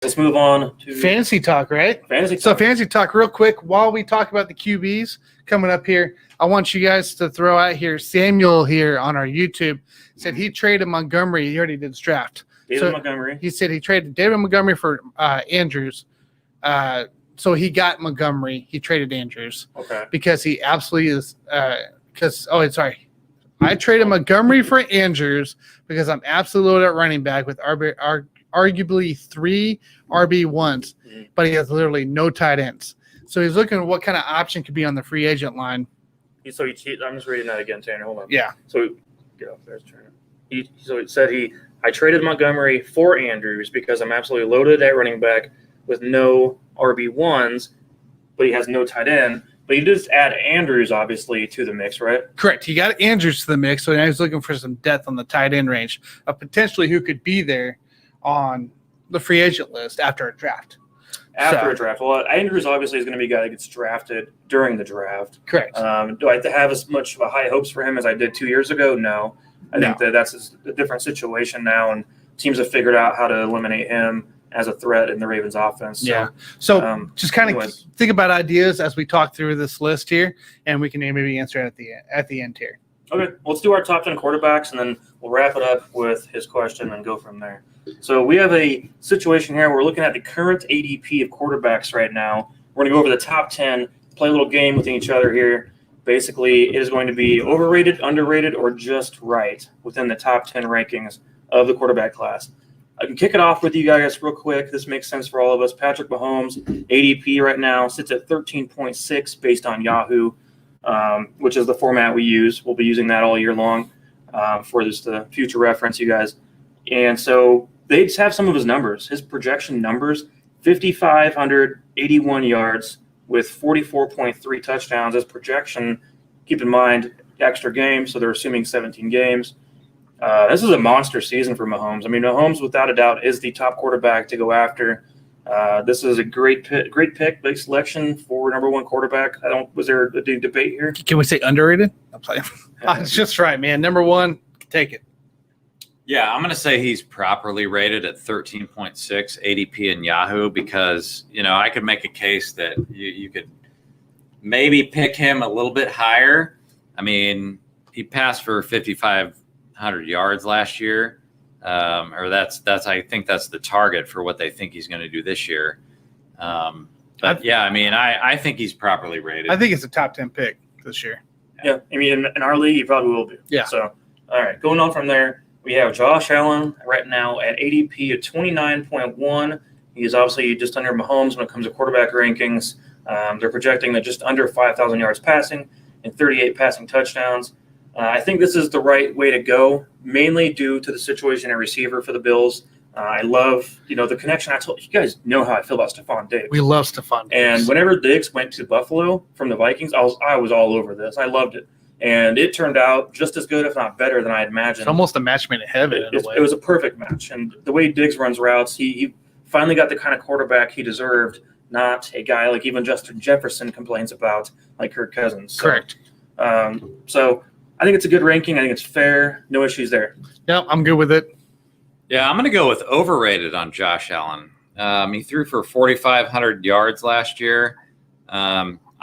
let's move on to fantasy talk, right? Fantasy talk. So fantasy talk real quick. While we talk about the QBs coming up here, I want you guys to throw out here, Samuel here on our YouTube said he traded Montgomery. He already did his draft. David Montgomery. He said he traded David Montgomery for Andrews. So he got Montgomery. He traded Andrews. Okay. Because he absolutely is I traded Montgomery for Andrews because I'm absolutely loaded at running back with arguably 3 RB1s, but he has literally no tight ends. So he's looking at what kind of option could be on the free agent line. I'm just reading that again, Tanner. Hold on. Yeah. So get off there, Tanner. So it said I traded Montgomery for Andrews because I'm absolutely loaded at running back with no RB1s, but he has no tight end. But you just add Andrews, obviously, to the mix, right? Correct. He got Andrews to the mix, so now he's looking for some depth on the tight end range of potentially who could be there on the free agent list after a draft. A draft. Well, Andrews obviously is going to be a guy that gets drafted during the draft. Correct. Do I have as much of a high hopes for him as I did 2 years ago? No. I think that's a different situation now, and teams have figured out how to eliminate him as a threat in the Ravens offense. So just kind of think about ideas as we talk through this list here, and we can maybe answer it at the end here. Okay, let's do our top 10 quarterbacks, and then we'll wrap it up with his question and go from there. So we have a situation here. We're looking at the current ADP of quarterbacks right now. We're going to go over the top 10, play a little game with each other here. Basically, it is going to be overrated, underrated, or just right within the top 10 rankings of the quarterback class. I can kick it off with you guys real quick. This makes sense for all of us. Patrick Mahomes, ADP right now, sits at 13.6 based on Yahoo, which is the format we use. We'll be using that all year long for just the future reference, you guys. And so they just have some of his numbers. His projection numbers, 5,581 yards with 44.3 touchdowns. His projection, keep in mind, extra games, so they're assuming 17 games. This is a monster season for Mahomes. I mean, Mahomes, without a doubt, is the top quarterback to go after. This is a great pick, big selection for number one quarterback. Was there a debate here? Can we say underrated? I'm playing. It's just right, man. Number one, take it. Yeah, I'm going to say he's properly rated at 13.6 ADP in Yahoo because, I could make a case that you could maybe pick him a little bit higher. I mean, he passed for 5,500 yards last year, or I think that's the target for what they think he's going to do this year. I think he's properly rated. I think it's a top 10 pick this year. Yeah, I mean, in our league, he probably will be. Yeah. So, all right, going on from there, we have Josh Allen right now at ADP of 29.1. He's obviously just under Mahomes when it comes to quarterback rankings. They're projecting that just under 5,000 yards passing and 38 passing touchdowns. I think this is the right way to go, mainly due to the situation at receiver for the Bills. I love, the connection. You guys know how I feel about Stephon Diggs. We love Stephon Diggs. And whenever Diggs went to Buffalo from the Vikings, I was all over this. I loved it. And it turned out just as good, if not better, than I had imagined. It's almost a match made in heaven in a way. It was a perfect match. And the way Diggs runs routes, he finally got the kind of quarterback he deserved, not a guy like even Justin Jefferson complains about, like Kirk Cousins. So, correct. So I think it's a good ranking. I think it's fair. No issues there. Yeah, I'm good with it. Yeah, I'm going to go with overrated on Josh Allen. He threw for 4,500 yards last year.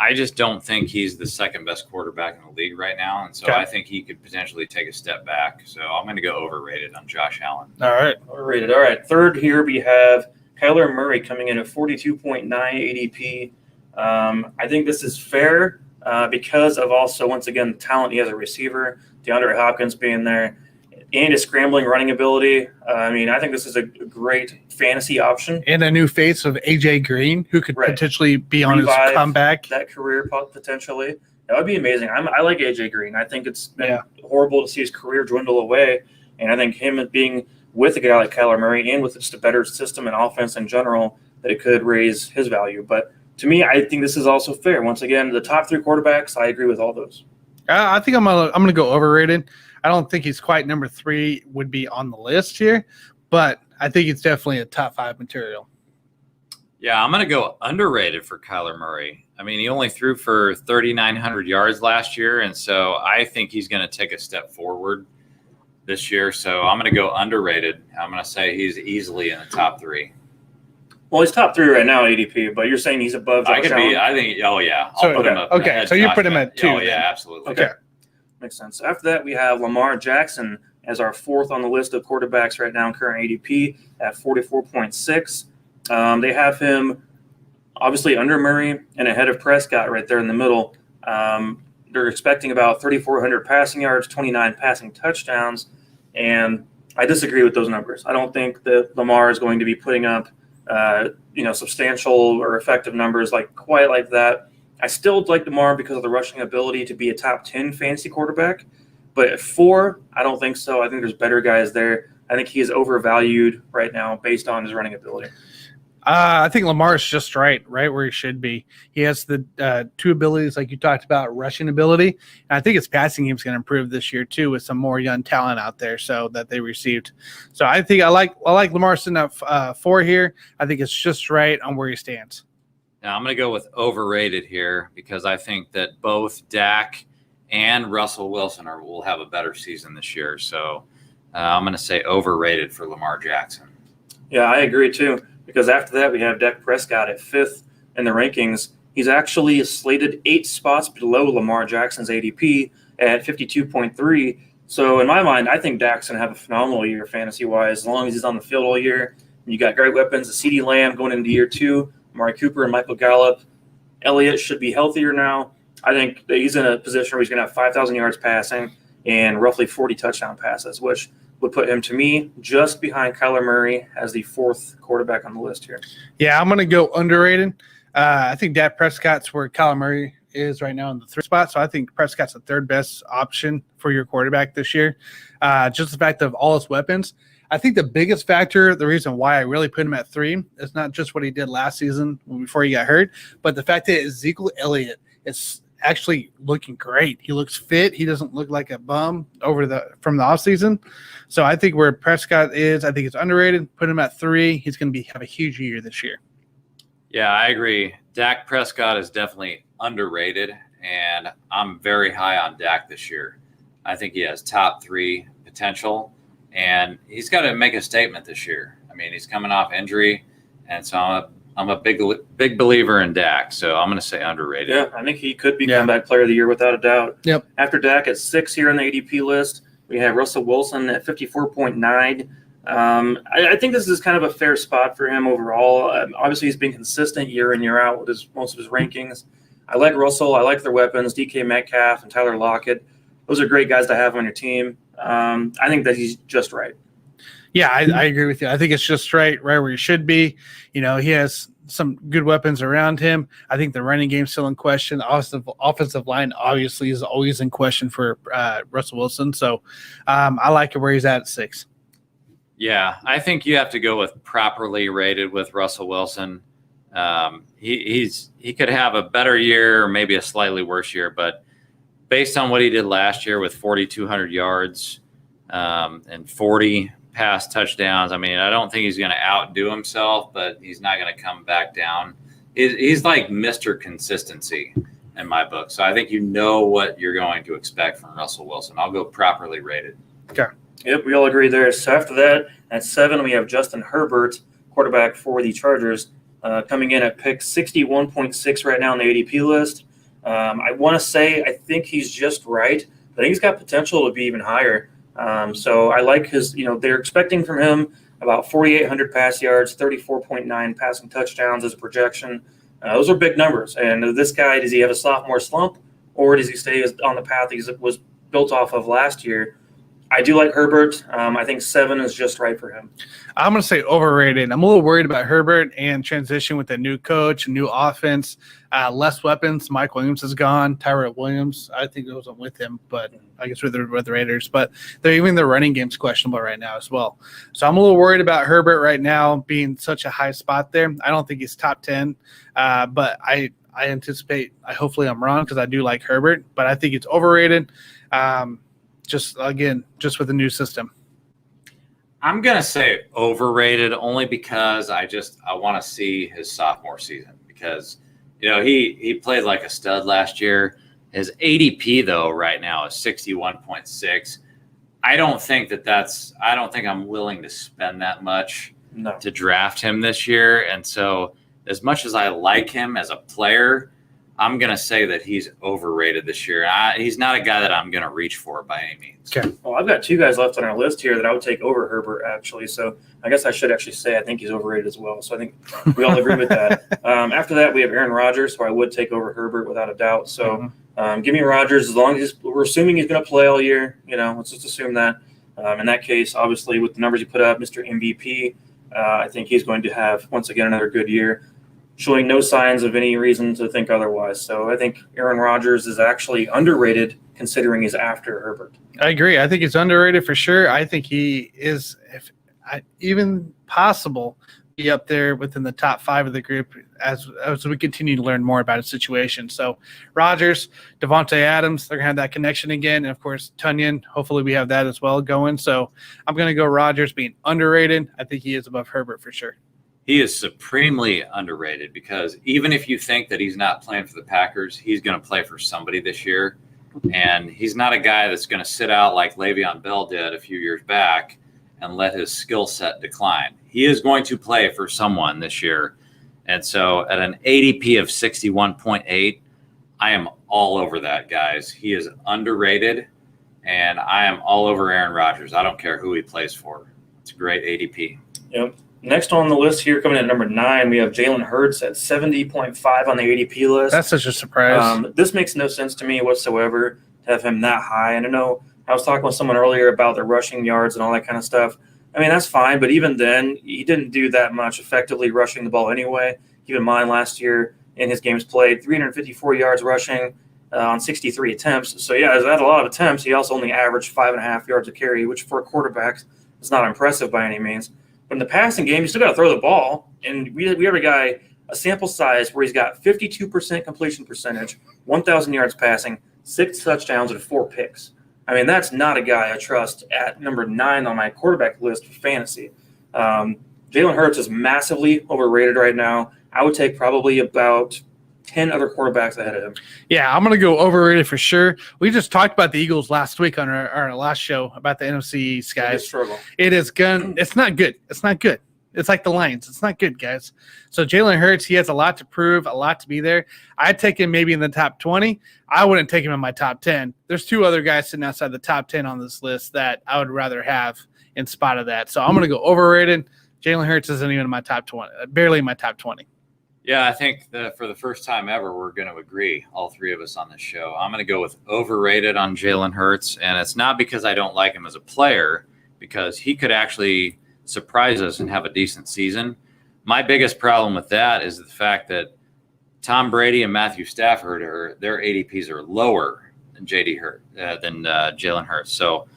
I just don't think he's the second best quarterback in the league right now. And so I think he could potentially take a step back. So I'm going to go overrated on Josh Allen. All right. Overrated. All right. Third here we have Kyler Murray coming in at 42.9 ADP. I think this is fair because of also, once again, the talent he has a receiver, DeAndre Hopkins being there, and his scrambling running ability. I think this is a great fantasy option. And a new face of A.J. Green, who could potentially be on his comeback. That career potentially. That would be amazing. I like A.J. Green. I think it's been horrible to see his career dwindle away. And I think him being with a guy like Kyler Murray and with just a better system and offense in general, that it could raise his value. But to me, I think this is also fair. Once again, the top three quarterbacks, I agree with all those. I think I'm gonna go overrated. I don't think he's quite number 3 would be on the list here, but I think it's definitely a top 5 material. Yeah, I'm going to go underrated for Kyler Murray. I mean, he only threw for 3,900 yards last year, and so I think he's going to take a step forward this year. So I'm going to go underrated. I'm going to say he's easily in the top 3. Well, he's top 3 right now at ADP, but you're saying he's above Josh Allen? I think, oh, yeah. So- I'll put him up. okay, ahead so you Josh put him Allen. at 2 Oh, then. yeah, absolutely. Okay. Makes sense. After that, we have Lamar Jackson as our 4th on the list of quarterbacks right now in current ADP at 44.6. They have him obviously under Murray and ahead of Prescott right there in the middle. They're expecting about 3,400 passing yards, 29 passing touchdowns, and I disagree with those numbers. I don't think that Lamar is going to be putting up, substantial or effective numbers quite like that. I still like Lamar because of the rushing ability to be a top 10 fantasy quarterback, but at 4, I don't think so. I think there's better guys there. I think he is overvalued right now based on his running ability. I think Lamar's just right where he should be. He has the 2 abilities, like you talked about, rushing ability. And I think his passing game's going to improve this year too, with some more young talent out there, so that they received. So I think I like Lamar sitting at 4 here. I think it's just right on where he stands. Now I'm going to go with overrated here because I think that both Dak and Russell Wilson will have a better season this year. So I'm going to say overrated for Lamar Jackson. Yeah, I agree too. Because after that, we have Dak Prescott at 5th in the rankings. He's actually slated 8 spots below Lamar Jackson's ADP at 52.3. So in my mind, I think Dak's going to have a phenomenal year fantasy-wise as long as he's on the field all year. You got great weapons, CeeDee Lamb going into year 2, Amari Cooper and Michael Gallup. Elliott should be healthier now. I think that he's in a position where he's going to have 5,000 yards passing and roughly 40 touchdown passes, which would put him, to me, just behind Kyler Murray as the 4th quarterback on the list here. Yeah, I'm going to go underrated. I think Dak Prescott's where Kyler Murray is right now in the 3rd spot. So I think Prescott's the 3rd best option for your quarterback this year. Just the fact of all his weapons. I think the biggest factor, the reason why I really put him at 3, is not just what he did last season before he got hurt, but the fact that Ezekiel Elliott is actually looking great. He looks fit. He doesn't look like a bum from the offseason. So I think where Prescott is, I think it's underrated. Put him at 3. He's going to have a huge year this year. Yeah, I agree. Dak Prescott is definitely underrated, and I'm very high on Dak this year. I think he has top 3 potential, and he's got to make a statement this year. I mean, he's coming off injury, and so I'm a big believer in Dak, so I'm going to say underrated. Yeah, I think he could be comeback player of the year without a doubt. Yep. After Dak at 6 here on the ADP list, we have Russell Wilson at 54.9. I think this is kind of a fair spot for him overall. Obviously, he's been consistent year in, year out with most of his rankings. I like Russell. I like their weapons, DK Metcalf and Tyler Lockett. Those are great guys to have on your team. I think that he's just right. Yeah, I agree with you. I think it's just right where he should be. He has some good weapons around him. I think the running game's still in question. The offensive line obviously is always in question for Russell Wilson. So I like it where he's at 6. Yeah, I think you have to go with properly rated with Russell Wilson. He could have a better year or maybe a slightly worse year, but based on what he did last year with 4,200 yards and 40 pass touchdowns, I mean, I don't think he's going to outdo himself, but he's not going to come back down. He's like Mr. Consistency in my book. So I think you know what you're going to expect from Russell Wilson. I'll go properly rated. Okay. Yep, we all agree there. So after that, at 7, we have Justin Herbert, quarterback for the Chargers, coming in at pick 61.6 right now on the ADP list. I want to say I think he's just right. I think he's got potential to be even higher. So I like his, they're expecting from him about 4,800 pass yards, 34.9 passing touchdowns as a projection. Those are big numbers. And this guy, does he have a sophomore slump, or does he stay on the path he was built off of last year? I do like Herbert. I think 7 is just right for him. I'm going to say overrated. I'm a little worried about Herbert and transition with a new coach, a new offense, less weapons. Mike Williams is gone. Tyrell Williams, I think it wasn't with him, but I guess with the Raiders. But even their running game's questionable right now as well. So I'm a little worried about Herbert right now being such a high spot there. I don't think he's top 10, but I anticipate, hopefully I'm wrong because I do like Herbert, but I think it's overrated. Just with the new system. I'm going to say overrated only because I want to see his sophomore season because, he played like a stud last year. His ADP, though, right now is 61.6. I don't think I'm willing to spend that much to draft him this year. And so as much as I like him as a player, I'm going to say that he's overrated this year. He's not a guy that I'm going to reach for by any means. Okay. Well, I've got 2 guys left on our list here that I would take over Herbert, actually. So I guess I should actually say I think he's overrated as well. So I think we all agree with that. After that, we have Aaron Rodgers, who I would take over Herbert without a doubt. So give me Rodgers as long as we're assuming he's going to play all year. Let's just assume that. In that case, obviously, with the numbers you put up, Mr. MVP, I think he's going to have, once again, another good year, showing no signs of any reason to think otherwise. So I think Aaron Rodgers is actually underrated considering he's after Herbert. I agree. I think he's underrated for sure. I think he is, if even possible, be up there within the top 5 of the group as we continue to learn more about his situation. So Rodgers, Devontae Adams, they're going to have that connection again. And, of course, Tunyon, hopefully we have that as well going. So I'm going to go Rodgers being underrated. I think he is above Herbert for sure. He is supremely underrated because even if you think that he's not playing for the Packers, he's going to play for somebody this year. And he's not a guy that's going to sit out like Le'Veon Bell did a few years back and let his skill set decline. He is going to play for someone this year. And so at an ADP of 61.8, I am all over that, guys. He is underrated, and I am all over Aaron Rodgers. I don't care who he plays for. It's a great ADP. Yep. Next on the list here, coming in at number 9, we have Jalen Hurts at 70.5 on the ADP list. That's such a surprise. This makes no sense to me whatsoever to have him that high. And I know I was talking with someone earlier about the rushing yards and all that kind of stuff. I mean, that's fine, but even then, he didn't do that much effectively rushing the ball anyway. Keep in mind, last year in his games played, 354 yards rushing on 63 attempts. So, yeah, that's a lot of attempts. He also only averaged 5.5 yards a carry, which for a quarterback is not impressive by any means. But in the passing game, you still got to throw the ball. And we have a guy, a sample size where he's got 52% completion percentage, 1,000 yards passing, 6 touchdowns, and 4 picks. I mean, that's not a guy I trust at number 9 on my quarterback list for fantasy. Jalen Hurts is massively overrated right now. I would take probably about 10 other quarterbacks ahead of him. Yeah, I'm going to go overrated for sure. We just talked about the Eagles last week on our last show about the NFC East, guys. Struggle. It's not good. It's not good. It's like the Lions. It's not good, guys. So Jalen Hurts, he has a lot to prove, a lot to be there. I'd take him maybe in the top 20. I wouldn't take him in my top 10. There's 2 other guys sitting outside the top 10 on this list that I would rather have in spot of that. So I'm going to go overrated. Jalen Hurts isn't even in my top 20, barely in my top 20. Yeah, I think for the first time ever, we're going to agree, all 3 of us on this show. I'm going to go with overrated on Jalen Hurts, and it's not because I don't like him as a player, because he could actually surprise us and have a decent season. My biggest problem with that is the fact that Tom Brady and Matthew Stafford, their ADPs are lower than Jalen Hurts. So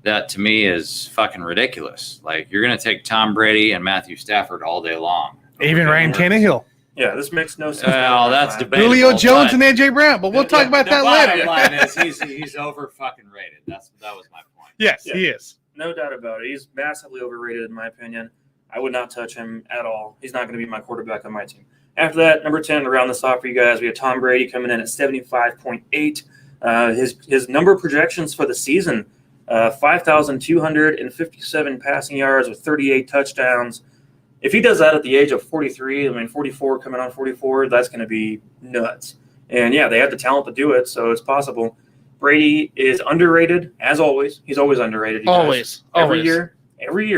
that to me is fucking ridiculous. Like, you're going to take Tom Brady and Matthew Stafford all day long. Even Ryan Tannehill. Yeah, this makes no sense. Well, that's debatable. Julio Jones and AJ Brown, but we'll talk about that later. The bottom line is he's over fucking rated. That was my point. Yes, he is. No doubt about it. He's massively overrated in my opinion. I would not touch him at all. He's not going to be my quarterback on my team. After that, number 10, to round this off for you guys, we have Tom Brady coming in at 75.8. His number projections for the season, 5,257 passing yards with 38 touchdowns. If he does that at the age of 43, 44 coming on 44, that's going to be nuts. And, yeah, they have the talent to do it, so it's possible. Brady is underrated, as always. He's always underrated. Always. Every year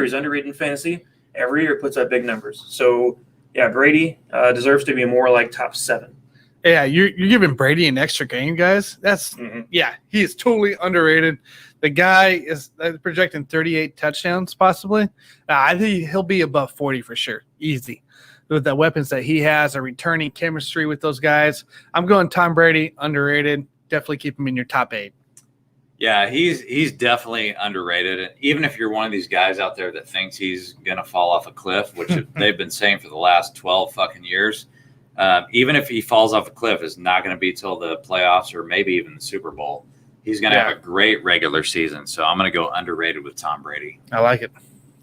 he's underrated in fantasy. Every year puts up big numbers. So, yeah, Brady deserves to be more like top 7. Yeah, you're giving Brady an extra game, guys. That's yeah, he is totally underrated. The guy is projecting 38 touchdowns, possibly. I think he'll be above 40 for sure, easy. With the weapons that he has, a returning chemistry with those guys. I'm going Tom Brady, underrated. Definitely keep him in your top 8. Yeah, he's definitely underrated. And even if you're one of these guys out there that thinks he's gonna fall off a cliff, which they've been saying for the last 12 fucking years. Even if he falls off a cliff, it's not going to be till the playoffs or maybe even the Super Bowl. He's going to have a great regular season. So I'm going to go underrated with Tom Brady. I like it.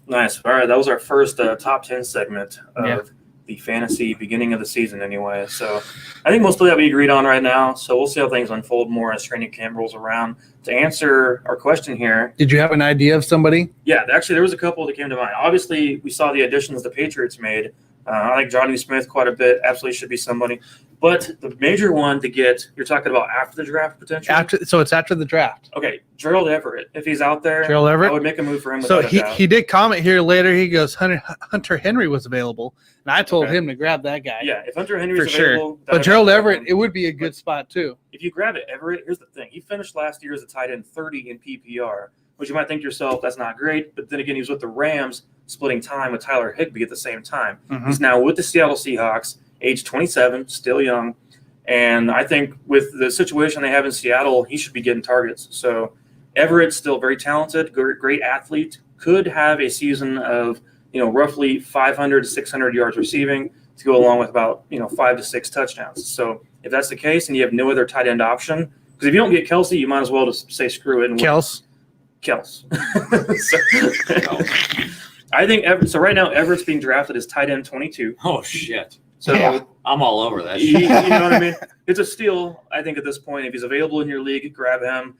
Nice. All right, that was our first top 10 segment of the fantasy beginning of the season anyway. So I think mostly that we agreed on right now. So we'll see how things unfold more as training camp rolls around. To answer our question here, Did you have an idea of somebody? yeah, actually there was a couple that came to mind. Obviously, we saw the additions the Patriots made. I like Johnny Smith quite a bit. Absolutely should be somebody. But the major one to get, you're talking about after the draft potentially? So it's after the draft. Okay, Gerald Everett. If he's out there, Gerald Everett? I would make a move for him So without a doubt. he did comment here later. He goes, Hunter Henry was available, and I told him to grab that guy. Yeah, if Hunter Henry's for sure. available. But Gerald Everett, it would be a good spot too. If you grab it, Everett, here's the thing. He finished last year as a tight end 30 in PPR, which you might think to yourself, that's not great. But then again, he was with the Rams, splitting time with Tyler Higbee at the same time. Mhm. He's now with the Seattle Seahawks, age 27, still young. And I think with the situation they have in Seattle, he should be getting targets. So Everett's still very talented, great athlete, could have a season of, roughly 500 to 600 yards receiving to go along with about, 5 to 6 touchdowns. So if that's the case and you have no other tight end option, because if you don't get Kelsey, you might as well just say screw it. And Kels. I think so right now Everett's being drafted as tight end 22. Oh shit! So Yeah. I'm all over that you shit. know what I mean? It's a steal, I think, at this point. If he's available in your league, grab him.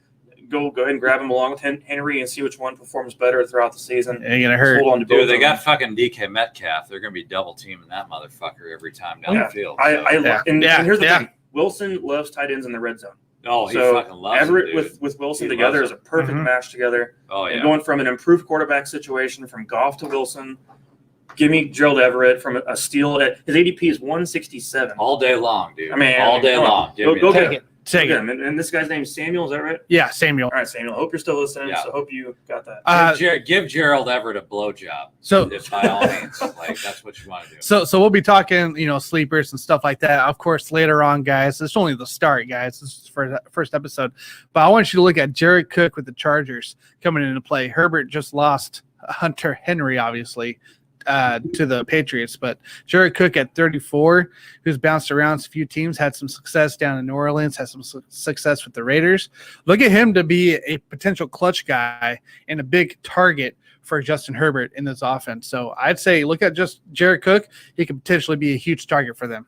Go ahead and grab him along with Henry and see which one performs better throughout the season. Ain't gonna hurt. Hold on to both Dude, they of got them. fucking DK Metcalf. They're gonna be double teaming that motherfucker every time down the field. So. And here's the thing. Wilson loves tight ends in the red zone. Oh, he So fucking loves Everett him, dude. with Wilson He together loves is a perfect Mhm. match together. Oh And yeah. going from an improved quarterback situation from Goff to Wilson, give me Gerald Everett from a steal. His ADP is 167. All day long, dude. I mean, all day come on. long. Give me Go that. get it. Take Look it. at him. And this guy's name is Samuel, is that right? Yeah, Samuel. All right, Samuel. Hope you're still listening. Yeah. So hope you got that. Give Gerald Everett a blowjob. So If by all means, like that's what you want to do. So we'll be talking, sleepers and stuff like that. Of course, later on, guys. It's only the start, guys. This is for the first episode. But I want you to look at Jared Cook with the Chargers coming into play. Herbert just lost Hunter Henry, obviously, to the Patriots. But Jared Cook at 34, who's bounced around a few teams, had some success down in New Orleans, had some success with the Raiders. Look at him to be a potential clutch guy and a big target for Justin Herbert in this offense. So I'd say look at just Jared Cook. He could potentially be a huge target for them.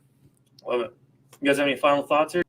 Love it. You guys have any final thoughts here?